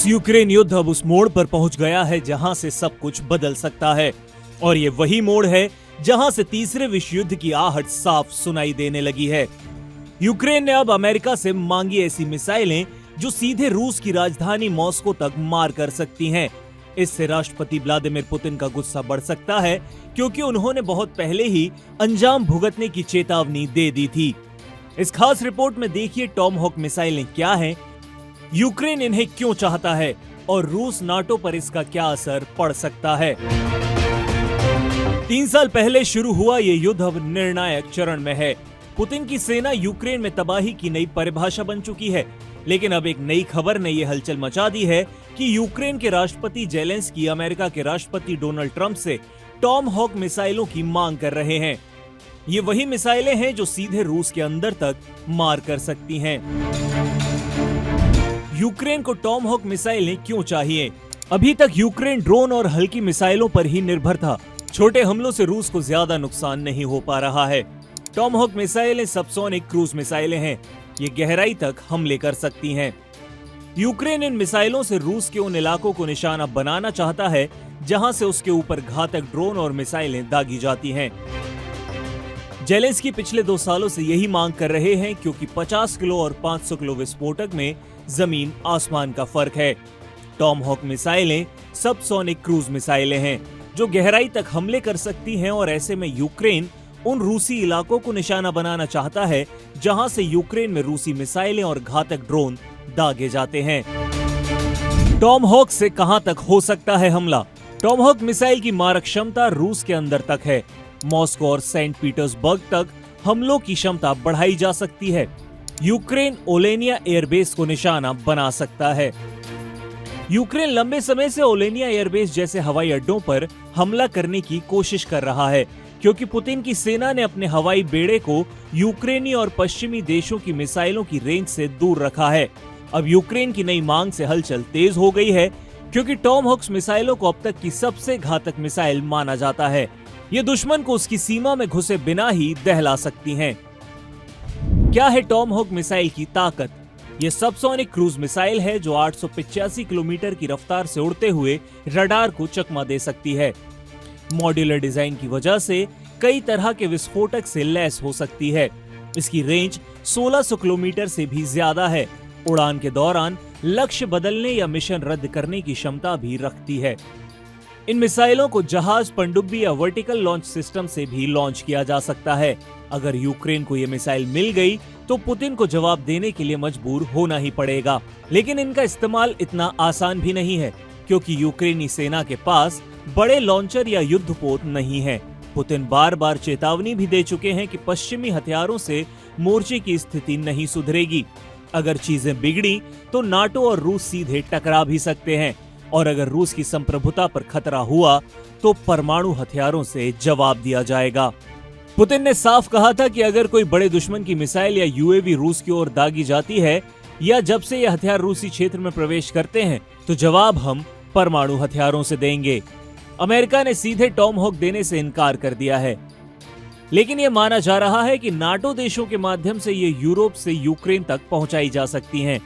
रूस यूक्रेन युद्ध अब उस मोड़ पर पहुंच गया है जहां से सब कुछ बदल सकता है और ये वही मोड़ है जहां से तीसरे विश्व युद्ध की आहट साफ सुनाई देने लगी है। यूक्रेन ने अब अमेरिका से मांगी ऐसी मिसाइलें जो सीधे रूस की राजधानी मॉस्को तक मार कर सकती हैं। इससे राष्ट्रपति व्लादिमीर पुतिन का गुस्सा बढ़ सकता है क्योंकि उन्होंने बहुत पहले ही अंजाम भुगतने की चेतावनी दे दी थी। इस खास रिपोर्ट में देखिए टॉमहॉक मिसाइलें क्या हैं, यूक्रेन इन्हें क्यों चाहता है और रूस नाटो पर इसका क्या असर पड़ सकता है। 3 साल पहले शुरू हुआ ये युद्ध अब निर्णायक चरण में है। पुतिन की सेना यूक्रेन में तबाही की नई परिभाषा बन चुकी है, लेकिन अब एक नई खबर ने यह हलचल मचा दी है कि यूक्रेन के राष्ट्रपति जेलेंस्की अमेरिका के राष्ट्रपति डोनाल्ड ट्रंप से टॉमहॉक मिसाइलों की मांग कर रहे हैं। ये वही मिसाइलें हैं जो सीधे रूस के अंदर तक मार कर सकती हैं। यूक्रेन को टॉमहॉक मिसाइलें क्यों चाहिए? अभी तक यूक्रेन ड्रोन और हल्की मिसाइलों पर ही निर्भर था। छोटे हमलों से रूस को ज्यादा नुकसान नहीं हो पा रहा है। टॉमहॉक मिसाइलें सबसोनिक क्रूज मिसाइलें हैं। ये गहराई तक हमले कर सकती हैं। यूक्रेन इन मिसाइलों से रूस के उन इलाकों को निशाना बनाना चाहता है जहां से उसके ऊपर घातक ड्रोन और मिसाइलें दागी जाती हैं। जेलेंस्की पिछले 2 सालों से यही मांग कर रहे हैं क्योंकि 50 किलो और 500 किलो विस्फोटक में जमीन आसमान का फर्क है। टॉमहॉक मिसाइलें सबसोनिक क्रूज मिसाइलें हैं जो गहराई तक हमले कर सकती हैं और ऐसे में यूक्रेन उन रूसी इलाकों को निशाना बनाना चाहता है जहां से यूक्रेन में रूसी मिसाइलें और घातक ड्रोन दागे जाते हैं। टॉमहॉक से कहां तक हो सकता है हमला? टॉमहॉक मिसाइल की मारक क्षमता रूस के अंदर तक है। मॉस्को और सेंट पीटर्सबर्ग तक हमलों की क्षमता बढ़ाई जा सकती है। यूक्रेन ओलेनिया एयरबेस को निशाना बना सकता है। यूक्रेन लंबे समय से ओलेनिया एयरबेस जैसे हवाई अड्डों पर हमला करने की कोशिश कर रहा है क्योंकि पुतिन की सेना ने अपने हवाई बेड़े को यूक्रेनी और पश्चिमी देशों की मिसाइलों की रेंज से दूर रखा है। अब यूक्रेन की नई मांग से हलचल तेज हो गई है क्योंकि टॉमहॉक मिसाइलों को अब तक की सबसे घातक मिसाइल माना जाता है। ये दुश्मन को उसकी सीमा में घुसे बिना ही दहला सकती हैं। क्या है टॉमहॉक मिसाइल की ताकत? ये सबसोनिक क्रूज मिसाइल है जो 885 किलोमीटर की रफ्तार से उड़ते हुए रडार को चकमा दे सकती है। मॉड्यूलर डिजाइन की वजह से कई तरह के विस्फोटक से लैस हो सकती है। इसकी रेंज 1600 किलोमीटर से भी ज्यादा है। उड़ान के दौरान लक्ष्य बदलने या मिशन रद्द करने की क्षमता भी रखती है। इन मिसाइलों को जहाज, पनडुब्बी या वर्टिकल लॉन्च सिस्टम से भी लॉन्च किया जा सकता है। अगर यूक्रेन को ये मिसाइल मिल गई तो पुतिन को जवाब देने के लिए मजबूर होना ही पड़ेगा। लेकिन इनका इस्तेमाल इतना आसान भी नहीं है क्योंकि यूक्रेनी सेना के पास बड़े लॉन्चर या युद्धपोत नहीं है। पुतिन बार बार चेतावनी भी दे चुके हैं कि पश्चिमी हथियारों से मोर्चे की स्थिति नहीं सुधरेगी। अगर चीजें बिगड़ी तो नाटो और रूस सीधे टकरा भी सकते हैं और अगर रूस की संप्रभुता पर खतरा हुआ तो परमाणु हथियारों से जवाब दिया जाएगा। पुतिन ने साफ कहा था कि अगर कोई बड़े दुश्मन की मिसाइल या यूएवी रूस की ओर दागी जाती है या जब से ये हथियार रूसी क्षेत्र में प्रवेश करते हैं तो जवाब हम परमाणु हथियारों से देंगे। अमेरिका ने सीधे टॉमहॉक देने से इनकार कर दिया है, लेकिन यह माना जा रहा है कि नाटो देशों के माध्यम से ये यूरोप से यूक्रेन तक पहुंचाई जा सकती हैं।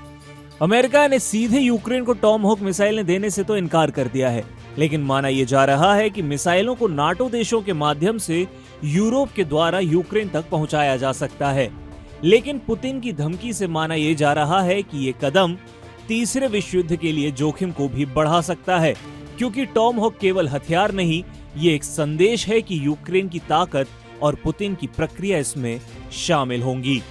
अमेरिका ने सीधे यूक्रेन को टॉमहॉक मिसाइलें देने से तो इनकार कर दिया है, लेकिन माना यह जा रहा है कि मिसाइलों को नाटो देशों के माध्यम से यूरोप के द्वारा यूक्रेन तक पहुंचाया जा सकता है। लेकिन पुतिन की धमकी से माना यह जा रहा है कि ये कदम तीसरे विश्व युद्ध के लिए जोखिम को भी बढ़ा सकता है क्योंकि टॉमहॉक केवल हथियार नहीं, ये एक संदेश है कि यूक्रेन की ताकत और पुतिन की प्रक्रिया इसमें शामिल होंगी।